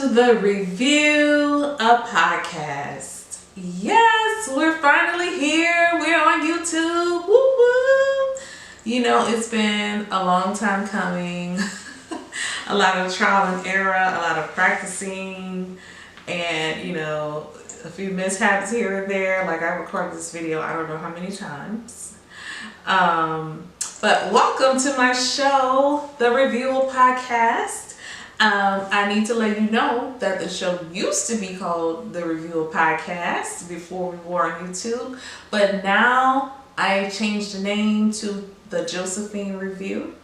to the Review a Podcast. Yes, we're finally here. We're on YouTube. Woo woo. You know, it's been a long time coming. A lot of trial and error, a lot of practicing, and you know, a few mishaps here and there. Like I recorded this video, I don't know how many times. But welcome to my show, the Review a Podcast. I need to let you know that the show used to be called the Review a Podcast before we were on YouTube, but now I changed the name to the Josephine Review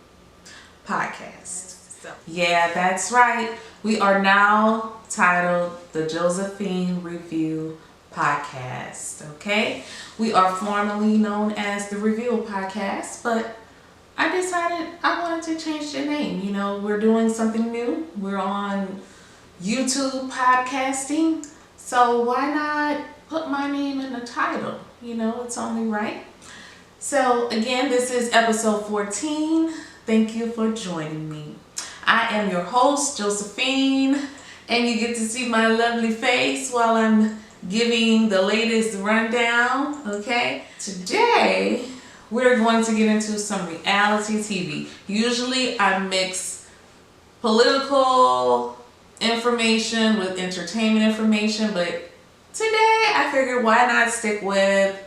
Podcast. So, yeah, that's right. We are now titled the Josephine Review Podcast. Okay, we are formerly known as the Review a Podcast, but I decided I wanted to change the name. You know, we're doing something new. We're on YouTube podcasting. So why not put my name in the title? You know, it's only right. So again, this is episode 14. Thank you for joining me. I am your host, Josephine, and you get to see my lovely face while I'm giving the latest rundown, okay? Today, we're going to get into some reality TV. Usually I mix political information with entertainment information, but today I figured why not stick with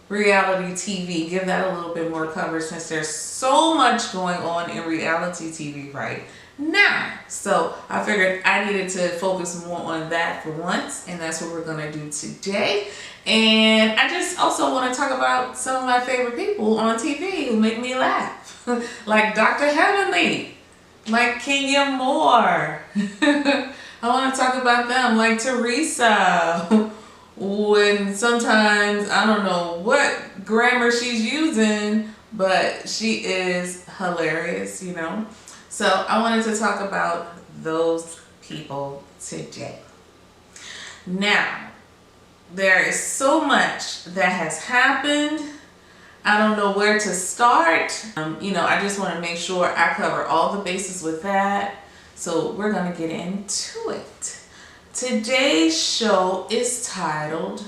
reality TV, give that a little bit more coverage since there's so much going on in reality TV right now. So I figured I needed to focus more on that for once, and that's what we're gonna do today. And I just also want to talk about some of my favorite people on TV who make me laugh. Like Dr. Heavenly, like Kenya Moore. I want to talk about them, like Teresa. When sometimes I don't know what grammar she's using, but she is hilarious, you know. So I wanted to talk about those people today. Now, there is so much that has happened. I don't know where to start. You know, I just want to make sure I cover all the bases with that. So we're going to get into it. Today's show is titled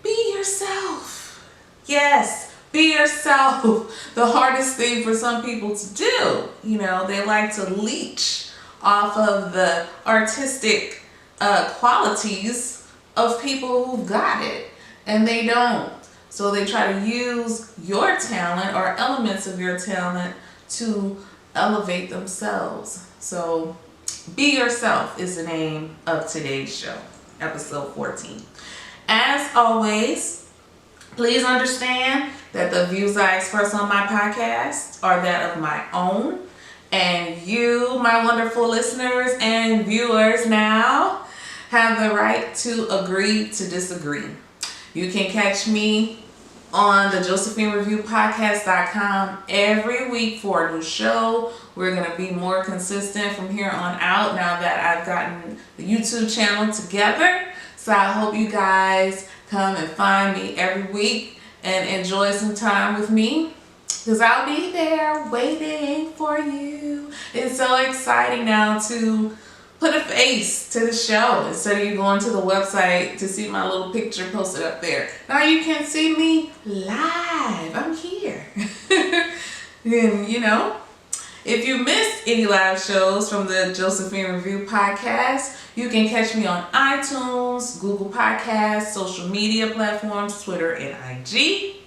Be Yourself. Yes, be yourself. The hardest thing for some people to do. You know, they like to leech off of the artistic qualities of people who've got it, and they don't. So they try to use your talent or elements of your talent to elevate themselves. So Be Yourself is the name of today's show, episode 14. As always, please understand that the views I express on my podcast are that of my own, and you, my wonderful listeners and viewers now, have the right to agree to disagree. You can catch me on the JosephineReviewPodcast.com every week for a new show. We're going to be more consistent from here on out now that I've gotten the YouTube channel together. So I hope you guys come and find me every week and enjoy some time with me, because I'll be there waiting for you. It's so exciting now to put a face to the show instead of you going to the website to see my little picture posted up there. Now you can see me live. I'm here. And you know, if you missed any live shows from the Josephine Review Podcast, you can catch me on iTunes, Google Podcasts, social media platforms, Twitter and IG,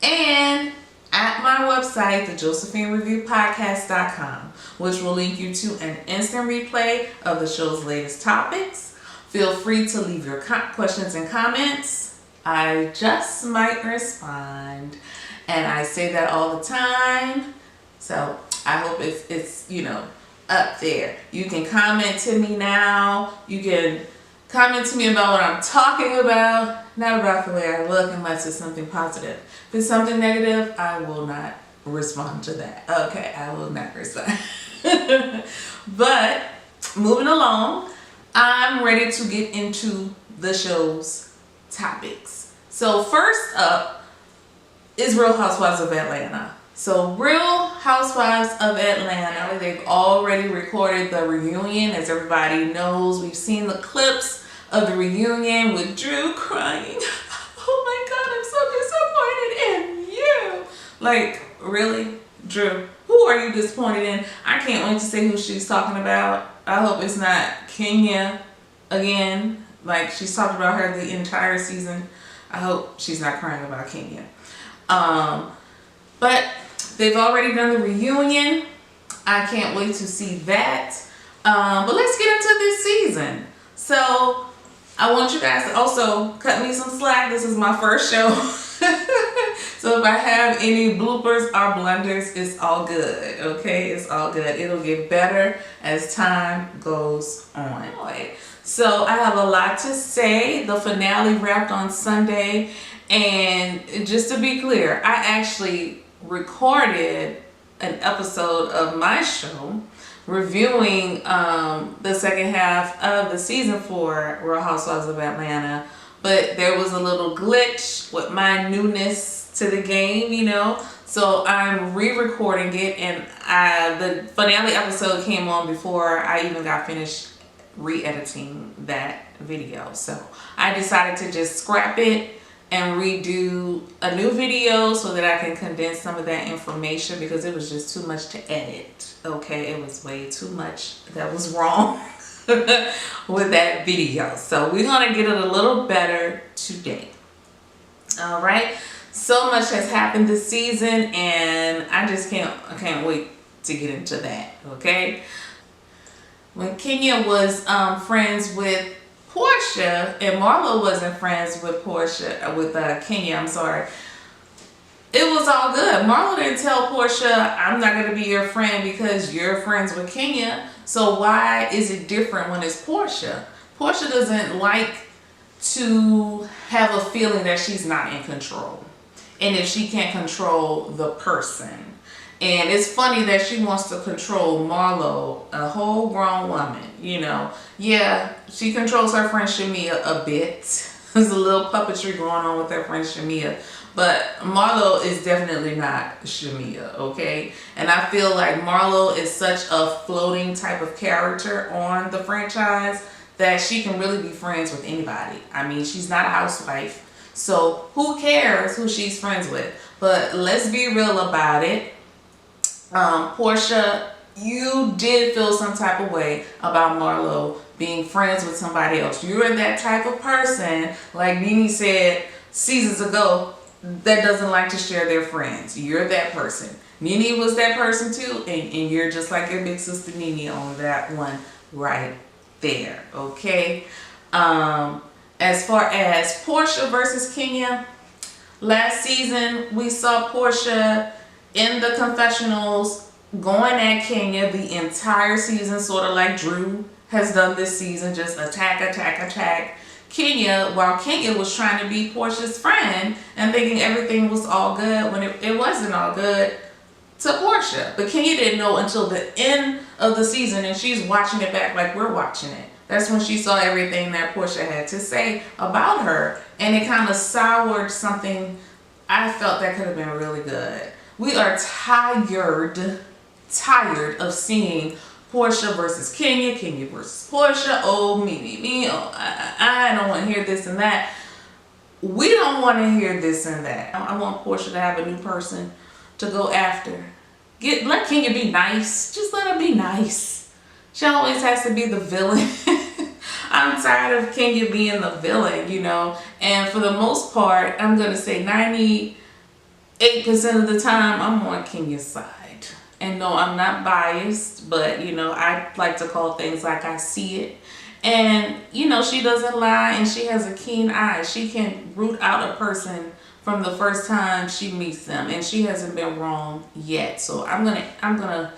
and at my website, thejosephinereviewpodcast.com, which will link you to an instant replay of the show's latest topics. Feel free to leave your questions and comments. I just might respond, and I say that all the time. So I hope it's you know, up there. You can comment to me now. You can comment to me about what I'm talking about, not about the way I look unless it's something positive. If it's something negative, I will not respond to that. Okay, I will not respond. But moving along, I'm ready to get into the show's topics. So first up is Real Housewives of Atlanta. So Real Housewives of Atlanta, they've already recorded the reunion. As everybody knows, we've seen the clips of the reunion with Drew crying. Oh my God, I'm so disappointed in you. Like, really? Drew, who are you disappointed in? I can't wait to see who she's talking about. I hope it's not Kenya again. Like, she's talked about her the entire season. I hope she's not crying about Kenya. But they've already done the reunion. I can't wait to see that. But let's get into this season. So I want you guys to also cut me some slack. This is my first show. So if I have any bloopers or blunders, it's all good. Okay, it's all good. It'll get better as time goes on. So I have a lot to say. The finale wrapped on Sunday. And just to be clear, I actually recorded an episode of my show reviewing the second half of the season 4 Real Housewives of Atlanta, but there was a little glitch with my newness to the game, you know, so I'm re-recording it, and the finale episode came on before I even got finished re-editing that video. So I decided to just scrap it and redo a new video so that I can condense some of that information, because it was just too much to edit. Okay, it was way too much that was wrong with that video. So we're gonna get it a little better today. All right, so much has happened this season, and I can't wait to get into that. Okay, when Kenya was friends with Portia, and Marlo wasn't friends with Kenya, I'm sorry, it was all good. Marlo didn't tell Portia, I'm not going to be your friend because you're friends with Kenya. So why is it different when it's Portia? Portia doesn't like to have a feeling that she's not in control, and if she can't control the person. And it's funny that she wants to control Marlo, a whole grown woman, you know. Yeah, she controls her friend Shamia a bit. There's a little puppetry going on with her friend Shamia. But Marlo is definitely not Shamia, okay? And I feel like Marlo is such a floating type of character on the franchise that she can really be friends with anybody. I mean, she's not a housewife, so who cares who she's friends with? But let's be real about it. Portia, you did feel some type of way about Marlo being friends with somebody else. You're that type of person, like Nene said seasons ago, that doesn't like to share their friends. You're that person. Nene was that person too, and you're just like your big sister Nene on that one right there, okay? As far as Portia versus Kenya, last season we saw Portia in the confessionals going at Kenya the entire season, sort of like Drew has done this season, just attack Kenya, while Kenya was trying to be Portia's friend and thinking everything was all good when it wasn't all good to Portia. But Kenya didn't know until the end of the season, and she's watching it back like we're watching it. That's when she saw everything that Portia had to say about her, and it kind of soured something I felt that could have been really good. We are tired of seeing Portia versus Kenya, Kenya versus Portia, oh me, oh I don't want to hear this and that. We don't want to hear this and that. I want Portia to have a new person to go after. Let Kenya be nice. Just let her be nice. She always has to be the villain. I'm tired of Kenya being the villain, you know. And for the most part, I'm going to say 98% of the time, I'm on Kenya's side. And no, I'm not biased, but, you know, I like to call things like I see it. And, you know, she doesn't lie, and she has a keen eye. She can root out a person from the first time she meets them, and she hasn't been wrong yet. So I'm gonna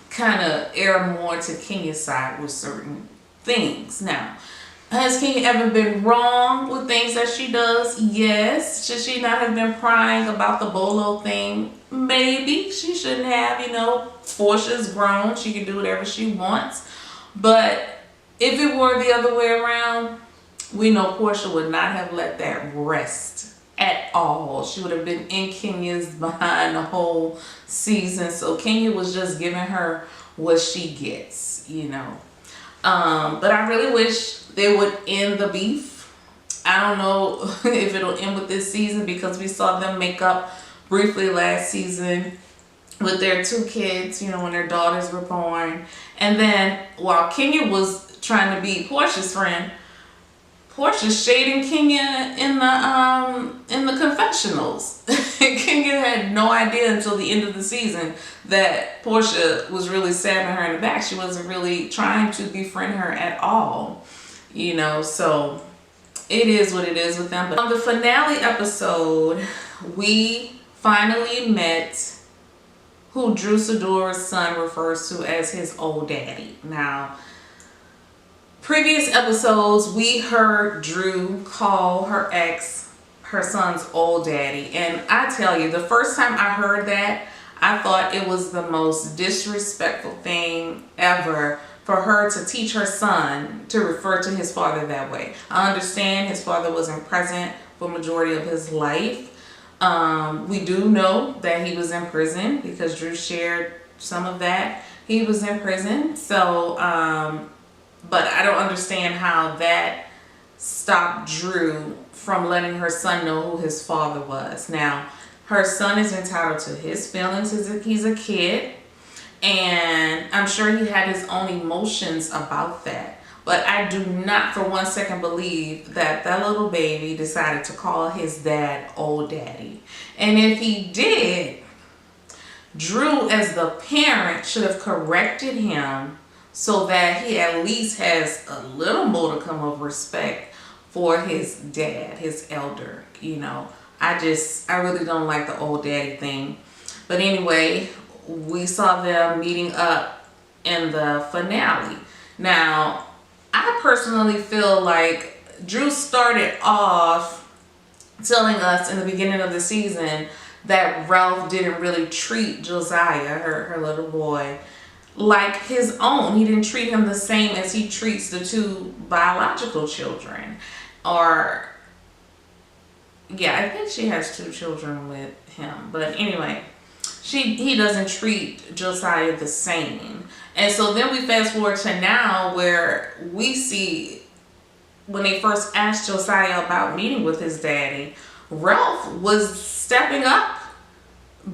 kind of err more to Kenya's side with certain things. Now, has Kenya ever been wrong with things that she does? Yes. Should she not have been crying about the Bolo thing? Maybe. She shouldn't have, you know. Portia's grown. She can do whatever she wants. But if it were the other way around, we know Portia would not have let that rest at all. She would have been in Kenya's behind the whole season. So Kenya was just giving her what she gets, you know. But I really wish they would end the beef. I don't know if it'll end with this season, because we saw them make up briefly last season with their 2 kids, you know, when their daughters were born. And then while Kenya was trying to be Portia's friend, Portia's shading Kenya in the confessionals. Kenya had no idea until the end of the season that Portia was really stabbing her in the back. She wasn't really trying to befriend her at all, you know. So it is what it is with them. But on the finale episode, we finally met who Drew Sidora's son refers to as his old daddy. Now, previous episodes, we heard Drew call her ex her son's old daddy. And I tell you, the first time I heard that, I thought it was the most disrespectful thing ever for her to teach her son to refer to his father that way. I understand his father wasn't present for the majority of his life. We do know that he was in prison, because Drew shared some of that. He was in prison. So, but I don't understand how that stopped Drew from letting her son know who his father was. Now, her son is entitled to his feelings. He's a kid. And I'm sure he had his own emotions about that. But I do not for one second believe that that little baby decided to call his dad old daddy. And if he did, Drew as the parent should have corrected him, so that he at least has a little modicum of respect for his dad, his elder, you know. I really don't like the old daddy thing. But anyway, we saw them meeting up in the finale. Now, I personally feel like Drew started off telling us in the beginning of the season that Ralph didn't really treat Josiah, her little boy, like his own. He didn't treat him the same as he treats the 2 biological children. Or, yeah, I think she has 2 children with him. But anyway, he doesn't treat Josiah the same. And so then we fast forward to now, where we see when they first asked Josiah about meeting with his daddy, Ralph was stepping up,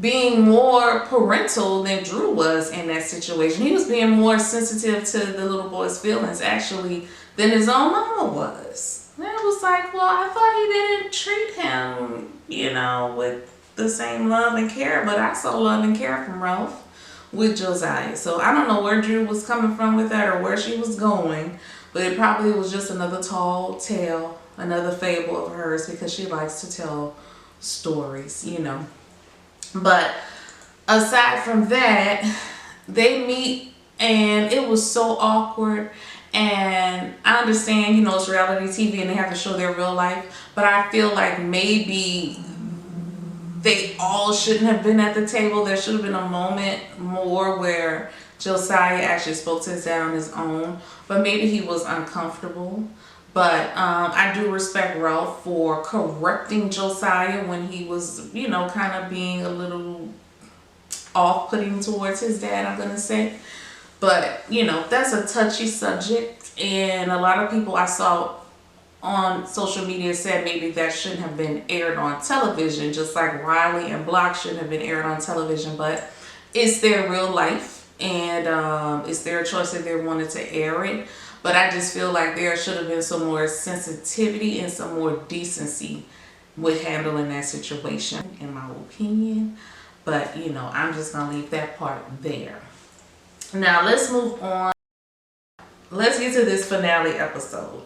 being more parental than Drew was in that situation. He was being more sensitive to the little boy's feelings, actually, than his own mama was. And it was like, well, I thought he didn't treat him, you know, with the same love and care. But I saw love and care from Ralph with Josiah. So I don't know where Drew was coming from with that, or where she was going. But it probably was just another tall tale, another fable of hers, because she likes to tell stories, you know. But aside from that, they meet, and it was so awkward. And I understand, you know, it's reality TV and they have to show their real life, but I feel like maybe they all shouldn't have been at the table. There should have been a moment more where Josiah actually spoke to his dad on his own, but maybe he was uncomfortable. But I do respect Ralph for correcting Josiah when he was, you know, kind of being a little off-putting towards his dad, I'm going to say. But, you know, that's a touchy subject. And a lot of people I saw on social media said maybe that shouldn't have been aired on television, just like Riley and Block shouldn't have been aired on television. But it's their real life, and it's their choice if they wanted to air it. But I just feel like there should have been some more sensitivity and some more decency with handling that situation, in my opinion. But, you know, I'm just going to leave that part there. Now, let's move on. Let's get to this finale episode.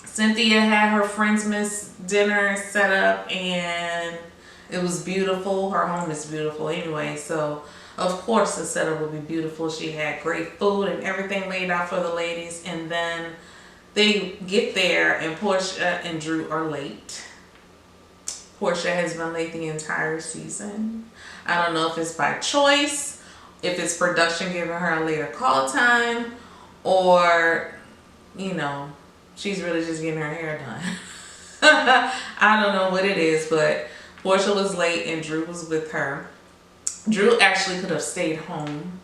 Cynthia had her Friendsmas dinner set up, and it was beautiful. Her home is beautiful anyway, so of course the setup would be beautiful. She had great food and everything laid out for the ladies, and then they get there and Portia and Drew are late. Portia has been late the entire season. I don't know if it's by choice, if it's production giving her a later call time, or, you know, she's really just getting her hair done. I don't know what it is, but Portia was late and Drew was with her. Drew actually could have stayed home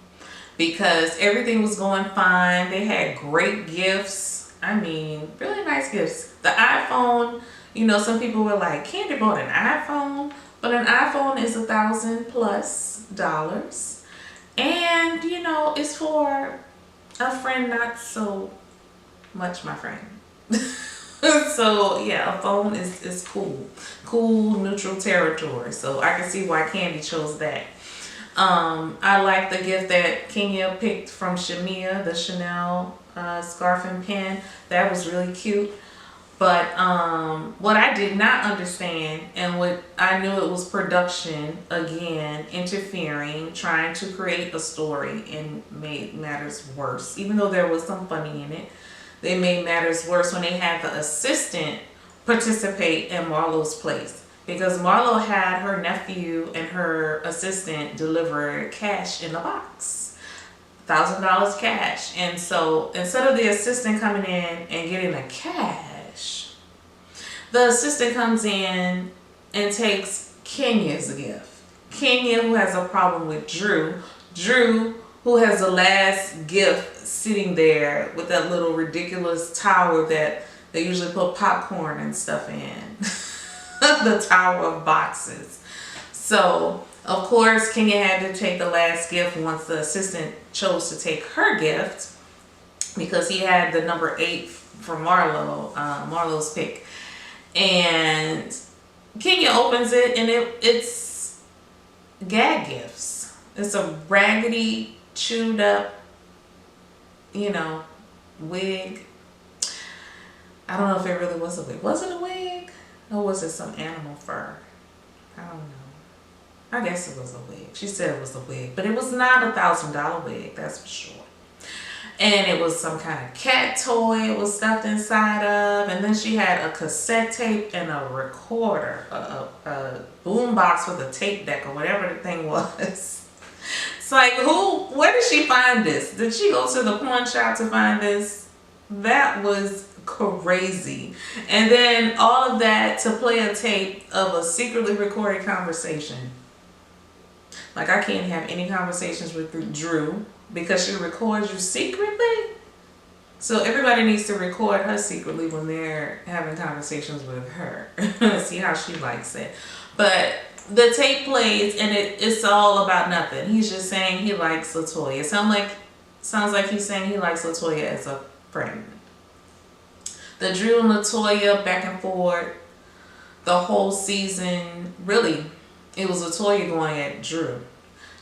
because everything was going fine. They had great gifts. I mean, really nice gifts. The iPhone, you know, some people were like, Candy bought an iPhone, but an iPhone is $1,000+. And, you know, it's for a friend, not so much my friend. So yeah, a phone is cool. Cool, neutral territory. So I can see why Candy chose that. I like the gift that Kenya picked from Shamia, the Chanel scarf and pin. That was really cute. But what I did not understand, and what I knew it was production, again, interfering, trying to create a story, and made matters worse. Even though there was some funny in it, they made matters worse when they had the assistant participate in Marlo's place. Because Marlo had her nephew and her assistant deliver cash in a box. $1,000 cash. And so instead of the assistant coming in and getting the cash, the assistant comes in and takes Kenya's gift. Kenya, who has a problem with Drew. Drew, who has the last gift sitting there with that little ridiculous tower that they usually put popcorn and stuff in. The tower of boxes. So, of course, Kenya had to take the last gift once the assistant chose to take her gift, because he had the number 8 for Marlo, Marlo's pick. And Kenya opens it, and it's gag gifts. It's a raggedy, chewed up, you know, wig. I don't know if it really was a wig. Was it a wig? Or was it some animal fur? I don't know. I guess it was a wig. She said it was a wig, but it was not $1,000 wig, that's for sure. And it was some kind of cat toy it was stuffed inside of. And then she had a cassette tape and a recorder, a boom box with a tape deck or whatever the thing was. It's like, where did she find this? Did she go to the pawn shop to find this? That was crazy. And then all of that to play a tape of a secretly recorded conversation. Like, I can't have any conversations with Drew because she records you secretly. So everybody needs to record her secretly when they're having conversations with her. See how she likes it. But the tape plays and it's all about nothing. He's just saying he likes LaToya. Sounds like he's saying he likes LaToya as a friend. The Drew and LaToya back and forth the whole season, really, it was LaToya going at Drew.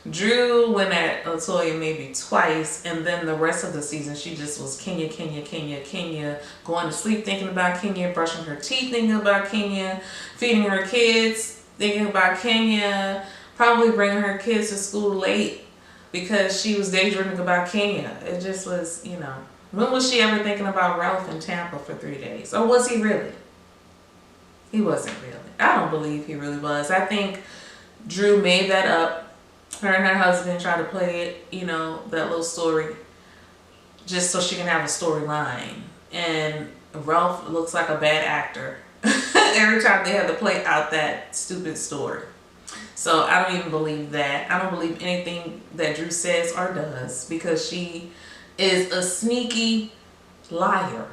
Drew went at LaToya maybe twice, and then the rest of the season she just was Kenya, going to sleep thinking about Kenya, brushing her teeth thinking about Kenya, feeding her kids thinking about Kenya, probably bringing her kids to school late because she was daydreaming about Kenya. It just was, you know. When was she ever thinking about Ralph in Tampa for 3 days? Or was he really? He wasn't really. I don't believe he really was. I think Drew made that up. Her and her husband tried to play it, you know, that little story, just so she can have a storyline. And Ralph looks like a bad actor every time they have to play out that stupid story. So I don't even believe that. I don't believe anything that Drew says or does, because she is a sneaky liar.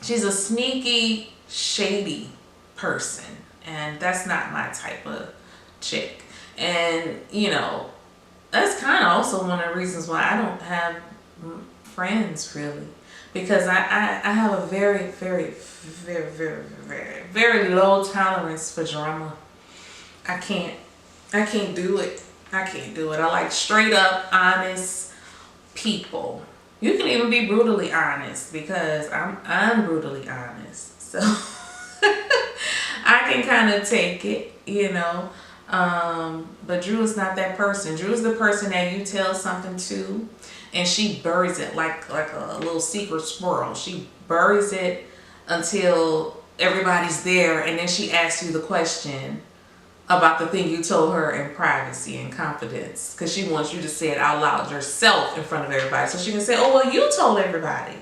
She's a sneaky, shady person, and that's not my type of chick. And, you know, that's kind of also one of the reasons why I don't have friends, really. Because I have a very, very, very, very, very, very low tolerance for drama. I can't do it. I can't do it. I like straight up, honest people. You can even be brutally honest, because I'm brutally honest. So I can kind of take it, you know. But Drew is not that person. Drew is the person that you tell something to and she buries it like a little secret squirrel. She buries it until everybody's there, and then she asks you the question about the thing you told her in privacy and confidence, because she wants you to say it out loud yourself in front of everybody, so she can say, oh, well, you told everybody.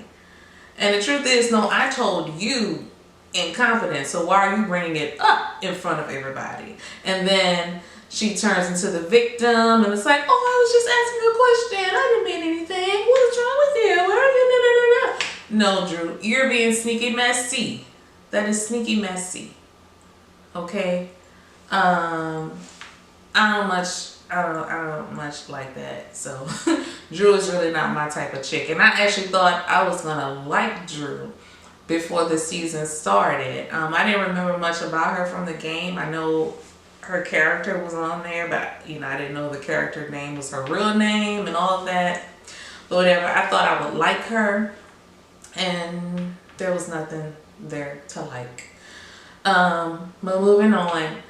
And the truth is, no, I told you in confidence. So why are you bringing it up in front of everybody? And then she turns into the victim, and it's like, oh, I was just asking a question. I didn't mean anything. What is wrong with you? Where are you? No, Drew, you're being sneaky messy. That is sneaky messy. Okay. I don't much like that. So Drew is really not my type of chick. And I actually thought I was gonna like Drew before the season started. I didn't remember much about her from the game. I know her character was on there, but I didn't know the character name was her real name and all of that. But whatever, I thought I would like her, and there was nothing there to like. But moving on,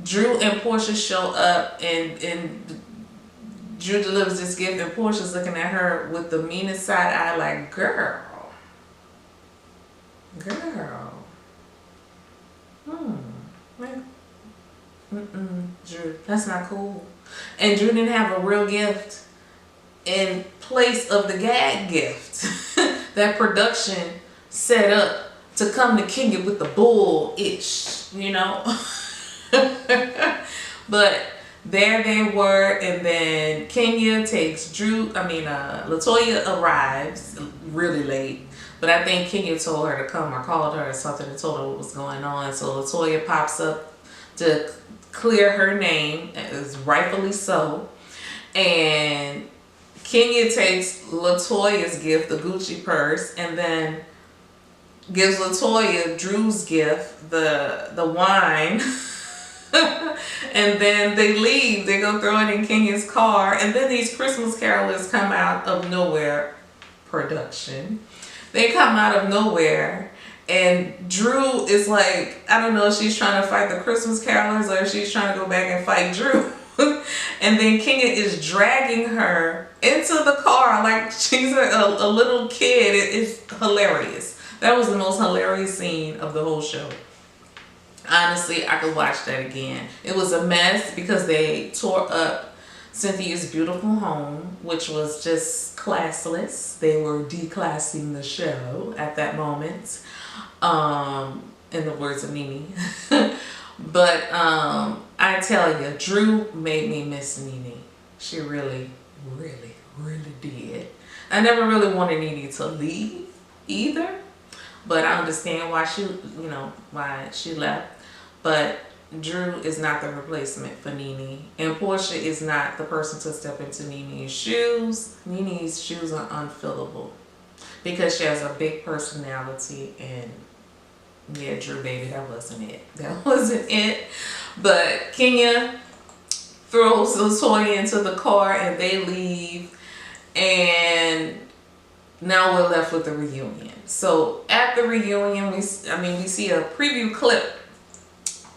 Drew and Portia show up, and Drew delivers this gift, and Portia's looking at her with the meanest side eye, like, girl. Drew, that's not cool. And Drew didn't have a real gift in place of the gag gift that production set up to come to Kenya with the bull-ish, But there they were, and then Kenya takes Latoya arrives really late. But I think Kenya told her to come, or called her or something, and told her what was going on. So Latoya pops up to clear her name, as rightfully so. And Kenya takes Latoya's gift, the Gucci purse, and then gives Latoya Drew's gift, the wine. And then they leave. They go throw it in Kenya's car. And then these Christmas carolers come out of nowhere. Production. They come out of nowhere, and Drew is like, I don't know if she's trying to fight the Christmas carolers or if she's trying to go back and fight Drew. And then Kenya is dragging her into the car like she's a little kid. It's hilarious. That was the most hilarious scene of the whole show. Honestly, I could watch that again. It was a mess because they tore up Cynthia's beautiful home, which was just classless. They were declassing the show at that moment, in the words of Nene. But I tell you, Drew made me miss Nene. She really, really, really did. I never really wanted Nene to leave either, but I understand why she left. But Drew is not the replacement for Nene, and Portia is not the person to step into Nene's shoes. Nene's shoes are unfillable because she has a big personality, and yeah, Drew, baby, that wasn't it. That wasn't it. But Kenya throws Latoya into the car, and they leave, and now we're left with the reunion. So at the reunion, we see a preview clip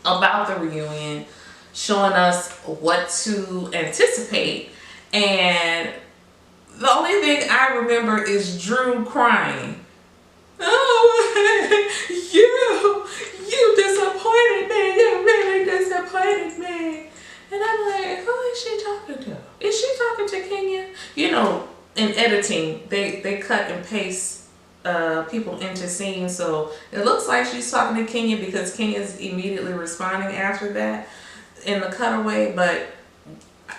about the reunion showing us what to anticipate, and the only thing I remember is Drew crying. Oh, you disappointed me. You really disappointed me. And I'm like, who is she talking to? Is she talking to Kenya? In editing, they cut and paste people into scenes, so it looks like she's talking to Kenya because Kenya's immediately responding after that in the cutaway. But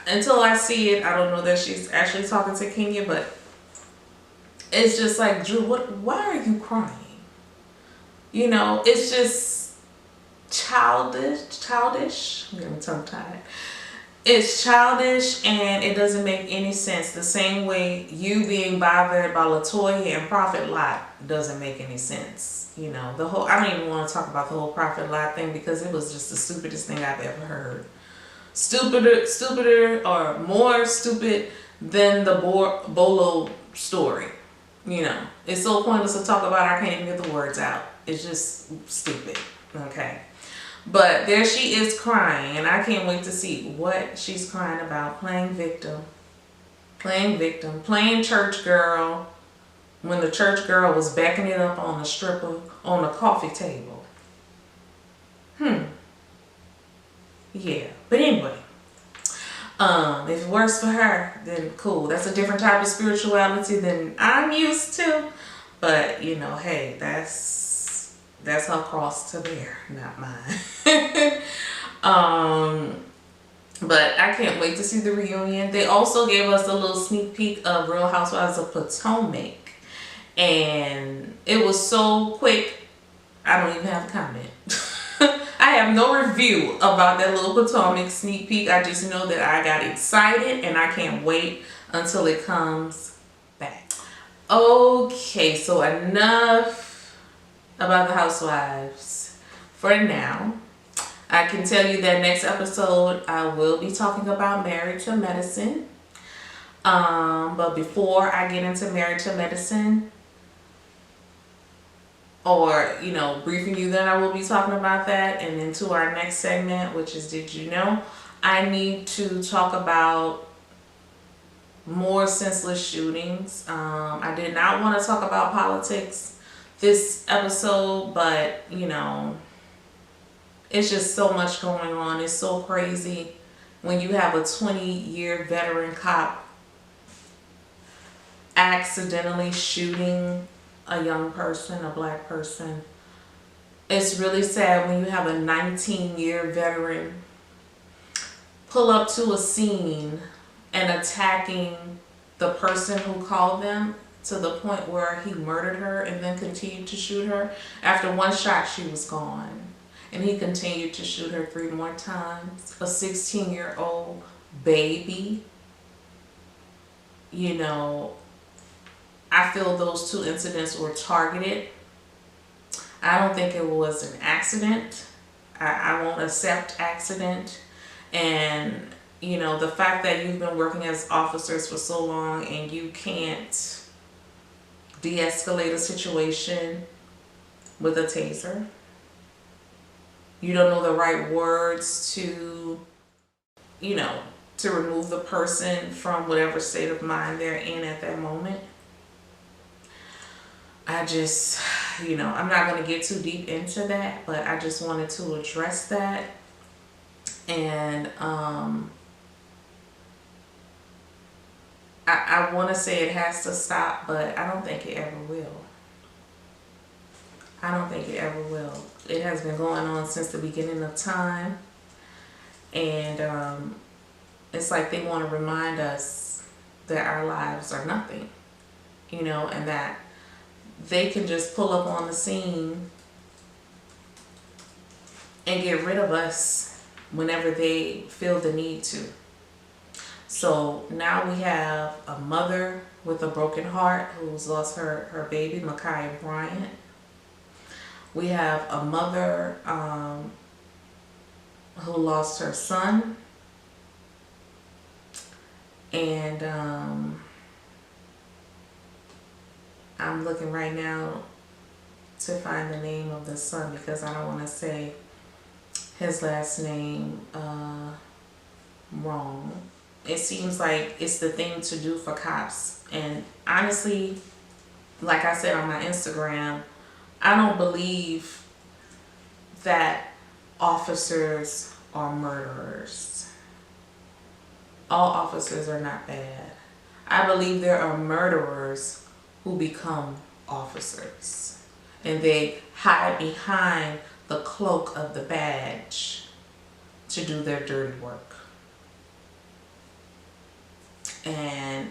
until I see it, I don't know that she's actually talking to Kenya. But it's just like, Drew, why are you crying? It's just childish. I'm getting tongue tied. It's childish, and it doesn't make any sense. The same way you being bothered by Latoya and Prophet Lot doesn't make any sense. I don't even want to talk about the whole Prophet Lot thing because it was just the stupidest thing I've ever heard. Stupider or more stupid than the Bolo story. It's so pointless to talk about. I can't even get the words out. It's just stupid. Okay. But there she is crying, and I can't wait to see what she's crying about. Playing victim, playing church girl, when the church girl was backing it up on a stripper on a coffee table. Yeah, but anyway, if it works for her, then cool. That's a different type of spirituality than I'm used to. But hey, that's That's her cross to bear, not mine. um, but I can't wait to see the reunion. They also gave us a little sneak peek of Real Housewives of Potomac. And it was so quick, I don't even have a comment. I have no review about that little Potomac sneak peek. I just know that I got excited and I can't wait until it comes back. Okay, so enough about the Housewives for now. I can tell you that next episode I will be talking about Married to Medicine. But before I get into Married to Medicine, or briefing you that I will be talking about that, and into our next segment, which is Did You Know? I need to talk about more senseless shootings. I did not want to talk about politics this episode, but it's just so much going on. It's so crazy when you have a 20-year veteran cop accidentally shooting a young person, a black person. It's really sad when you have a 19-year veteran pull up to a scene and attacking the person who called them to the point where he murdered her and then continued to shoot her. After one shot, she was gone. And he continued to shoot her 3 more times. A 16-year-old baby. I feel those 2 incidents were targeted. I don't think it was an accident. I won't accept accident. And, the fact that you've been working as officers for so long and you can't de-escalate a situation with a taser. You don't know the right words to remove the person from whatever state of mind they're in at that moment. I just, I'm not going to get too deep into that, but I just wanted to address that. And I want to say it has to stop, but I don't think it ever will. I don't think it ever will. It has been going on since the beginning of time. And it's like they want to remind us that our lives are nothing, and that they can just pull up on the scene and get rid of us whenever they feel the need to. So now we have a mother with a broken heart who's lost her baby, Ma'Khia Bryant. We have a mother who lost her son. And I'm looking right now to find the name of the son because I don't want to say his last name wrong. It seems like it's the thing to do for cops. And honestly, like I said on my Instagram, I don't believe that officers are murderers. All officers are not bad. I believe there are murderers who become officers. And they hide behind the cloak of the badge to do their dirty work. And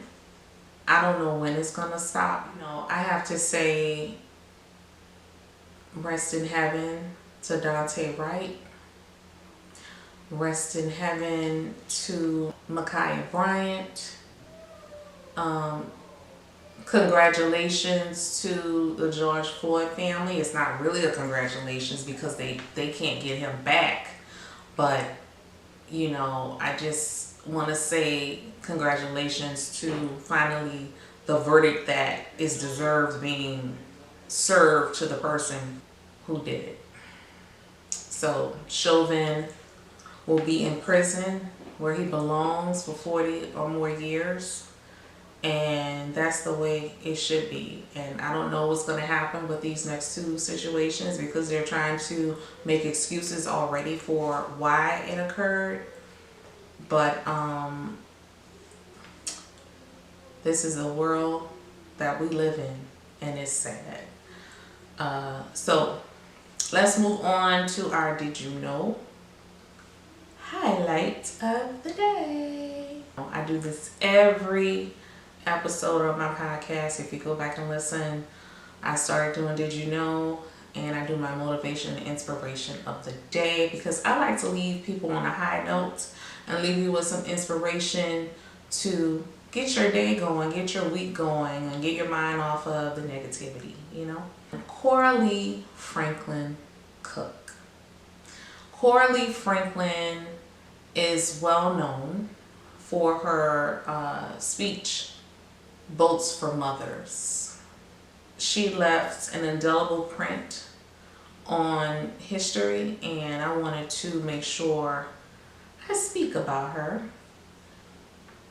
I don't know when it's going to stop. I have to say rest in heaven to Dante Wright. Rest in heaven to Ma'Khia Bryant. Congratulations to the George Floyd family. It's not really a congratulations because they can't get him back. But, I just want to say congratulations to finally the verdict that is deserved being served to the person who did it. So Chauvin will be in prison where he belongs for 40 or more years. And that's the way it should be. And I don't know what's going to happen with these next 2 situations because they're trying to make excuses already for why it occurred. But this is a world that we live in, and it's sad. So let's move on to our Did You Know highlight of the day. I do this every episode of my podcast. If you go back and listen, I started doing Did You Know, and I do my motivation and inspiration of the day because I like to leave people on a high note and leave you with some inspiration to get your day going, get your week going, and get your mind off of the negativity, you know? Coralie Franklin Cook. Coralie Franklin is well known for her speech, Votes for Mothers. She left an indelible print on history, and I wanted to make sure I speak about her.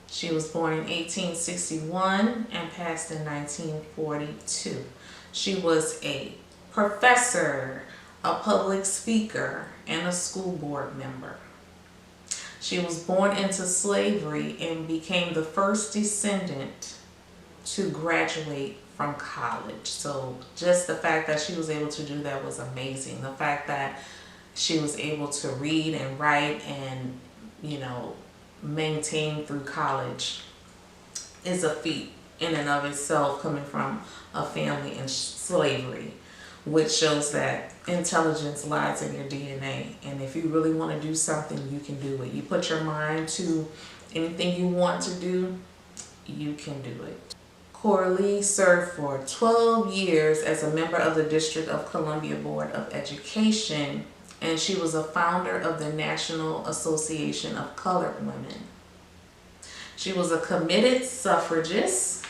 She was born in 1861 and passed in 1942. She was a professor, a public speaker, and a school board member. She was born into slavery and became the first descendant to graduate from college. So just the fact that she was able to do that was amazing. The fact that she was able to read and write and, you know, maintain through college is a feat in and of itself, coming from a family in slavery, which shows that intelligence lies in your DNA. And if you really want to do something, you can do it. You put your mind to anything you want to do, you can do it. Coralie served for 12 years as a member of the District of Columbia Board of Education, and she was a founder of the National Association of Colored Women. She was a committed suffragist,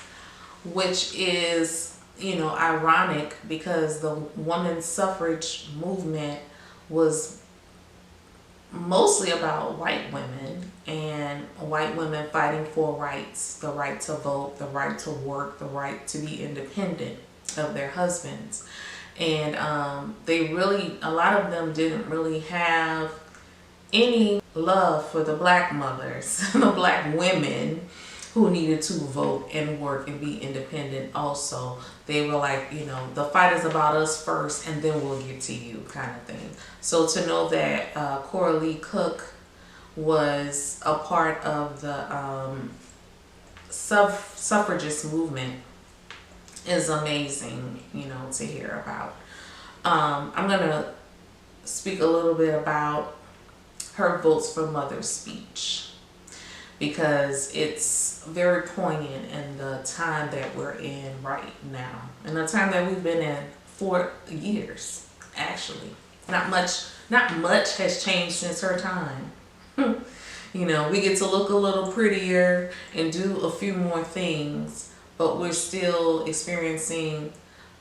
which is, you know, ironic because the women's suffrage movement was mostly about white women and white women fighting for rights, the right to vote, the right to work, the right to be independent of their husbands. And they really, a lot of them didn't really have any love for the black mothers, the black women who needed to vote and work and be independent also. They were like, you know, the fight is about us first and then we'll get to you, kind of thing. So to know that Coralie Cook was a part of the suffragist movement is amazing, you know, to hear about. I'm going to speak a little bit about her Votes for Mothers speech because it's very poignant in the time that we're in right now, and the time that we've been in for years, actually. Not much has changed since her time. You know, we get to look a little prettier and do a few more things, but we're still experiencing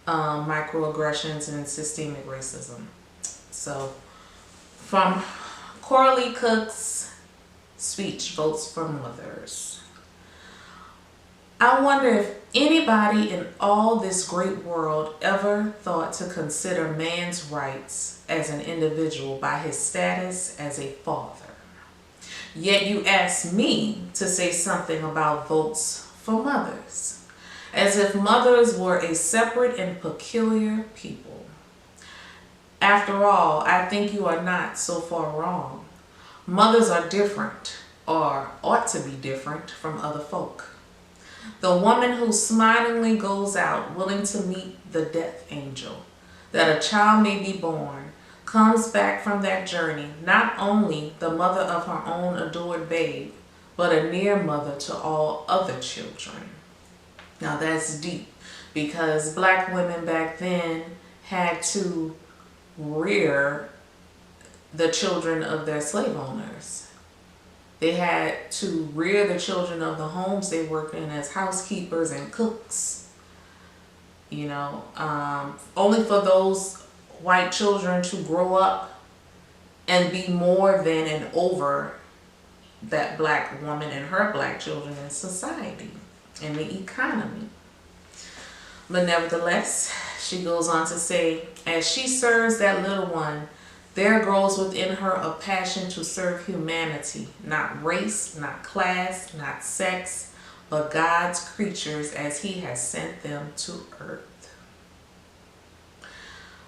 microaggressions and systemic racism. So, from Coralie Cook's speech, Votes for Mothers. I wonder if anybody in all this great world ever thought to consider man's rights as an individual by his status as a father. Yet you ask me to say something about votes for mothers, as if mothers were a separate and peculiar people. After all, I think you are not so far wrong. Mothers are different, or ought to be different, from other folk. The woman who smilingly goes out willing to meet the death angel, that a child may be born, comes back from that journey not only the mother of her own adored babe, but a near mother to all other children. Now that's deep, because black women back then had to rear the children of their slave owners. They had to rear the children of the homes they worked in as housekeepers and cooks. You know, only for those white children to grow up and be more than and over that black woman and her black children in society and the economy. But nevertheless, she goes on to say, as she serves that little one, there grows within her a passion to serve humanity, not race, not class, not sex, but God's creatures as he has sent them to earth.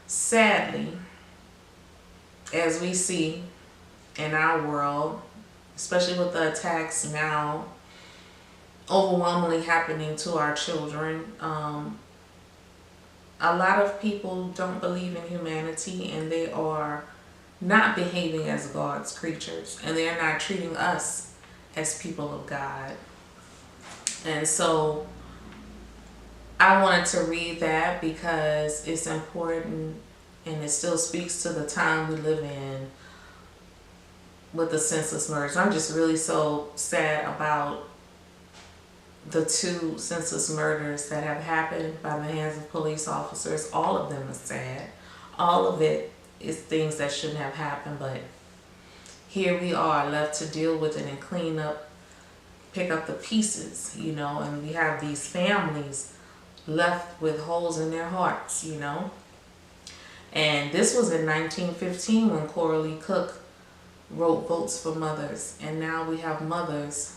Sadly, as we see in our world, especially with the attacks now overwhelmingly happening to our children, a lot of people don't believe in humanity, and they are not behaving as God's creatures, and they're not treating us as people of God. And so I wanted to read that because it's important, and it still speaks to the time we live in with the senseless murders. I'm just really so sad about the 2 senseless murders that have happened by the hands of police officers. All of them are sad. All of it is things that shouldn't have happened, but here we are left to deal with it and clean up, pick up the pieces, you know, and we have these families left with holes in their hearts, you know. And this was in 1915 when Coralie Cook wrote Votes for Mothers, and now we have mothers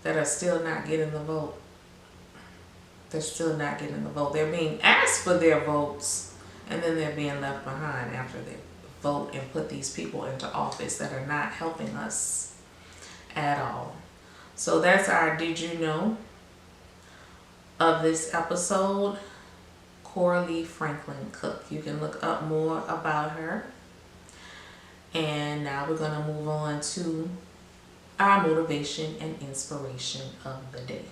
that are still not getting the vote. They're still not getting the vote. They're being asked for their votes, and then they're being left behind after they vote and put these people into office that are not helping us at all. So that's our Did You Know of this episode. Coralie Franklin Cook. You can look up more about her. And now we're going to move on to our motivation and inspiration of the day.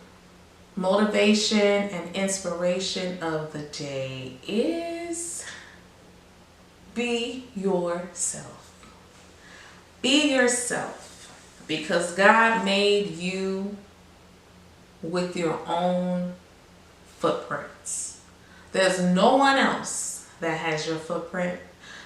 Motivation and inspiration of the day is be yourself. Be yourself, because God made you with your own footprints. There's no one else that has your footprint.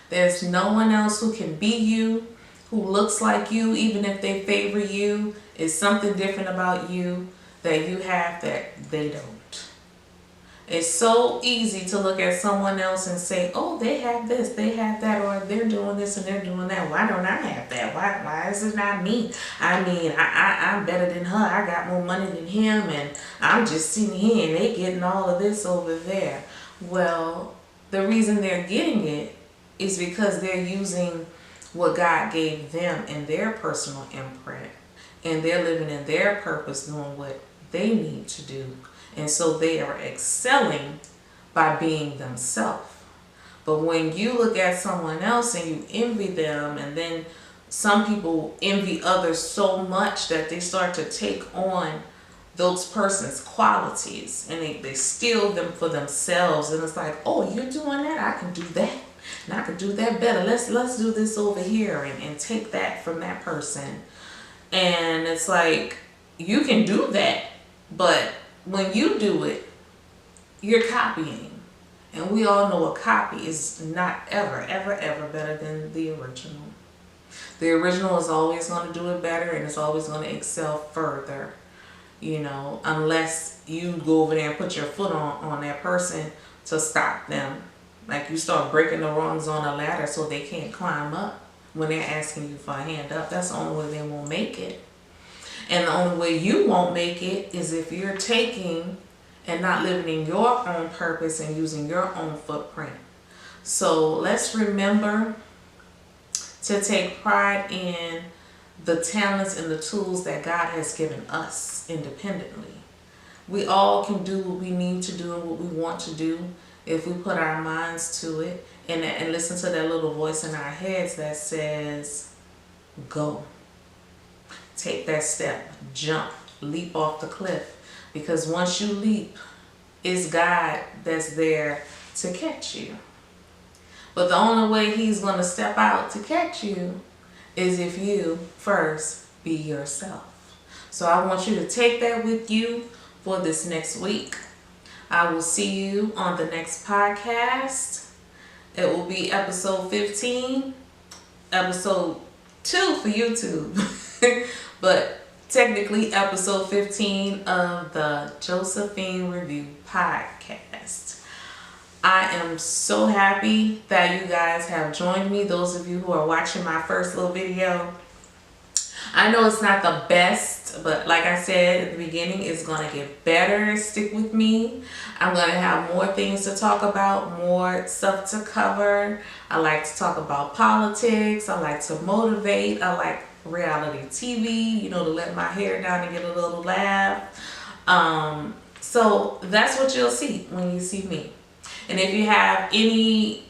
There's no one else who can be you, who looks like you, even if they favor you. It's something different about you that you have that they don't. It's so easy to look at someone else and say, oh, they have this, they have that, or they're doing this and they're doing that. Why don't I have that? Why is it not me? I mean, I'm better than her. I got more money than him, and I'm just sitting here and they getting all of this over there. Well, the reason they're getting it is because they're using what God gave them in their personal imprint, and they're living in their purpose, doing what they need to do. And so they are excelling by being themselves. But when you look at someone else and you envy them, and then some people envy others so much that they start to take on those person's qualities, and they steal them for themselves. And it's like, oh, you're doing that? I can do that. And I can do that better. Let's do this over here and take that from that person. And it's like, you can do that, but when you do it, you're copying. And we all know a copy is not ever, ever, ever better than the original. The original is always going to do it better, and it's always going to excel further, you know, unless you go over there and put your foot on that person to stop them. Like you start breaking the rungs on a ladder so they can't climb up when they're asking you for a hand up. That's the only way they won't make it. And the only way you won't make it is if you're taking and not living in your own purpose and using your own footprint. So let's remember to take pride in the talents and the tools that God has given us independently. We all can do what we need to do and what we want to do if we put our minds to it and listen to that little voice in our heads that says, go. Take that step, jump, leap off the cliff. Because once you leap, it's God that's there to catch you. But the only way he's going to step out to catch you is if you first be yourself. So I want you to take that with you for this next week. I will see you on the next podcast. It will be episode 15, episode 2 for YouTube. But technically episode 15 of the Josephine Review podcast. I am so happy that you guys have joined me. Those of you who are watching my first little video. I know it's not the best But like I said at the beginning, it's going to get better. Stick with me. I'm going to have more things to talk about, more stuff to cover. I like to talk about politics. I like to motivate. I like reality TV, you know, to let my hair down and get a little laugh. So that's what you'll see when you see me. And if you have any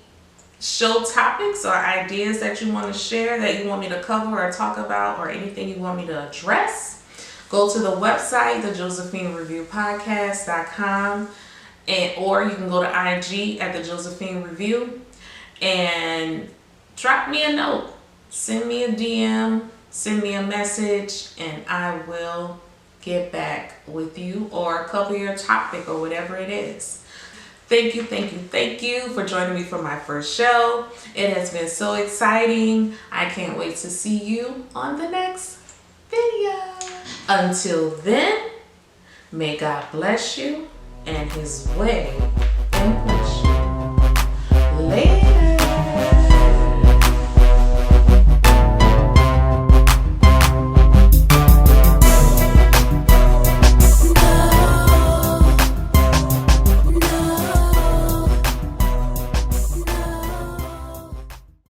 show topics or ideas that you want to share, that you want me to cover or talk about, or anything you want me to address, go to the website, the JosephineReviewPodcast.com, or you can go to IG at the Josephine Review and drop me a note. Send me a DM, send me a message, and I will get back with you or cover your topic or whatever it is. Thank you for joining me for my first show. It has been so exciting. I can't wait to see you on the next video. Until then, may God bless you and His way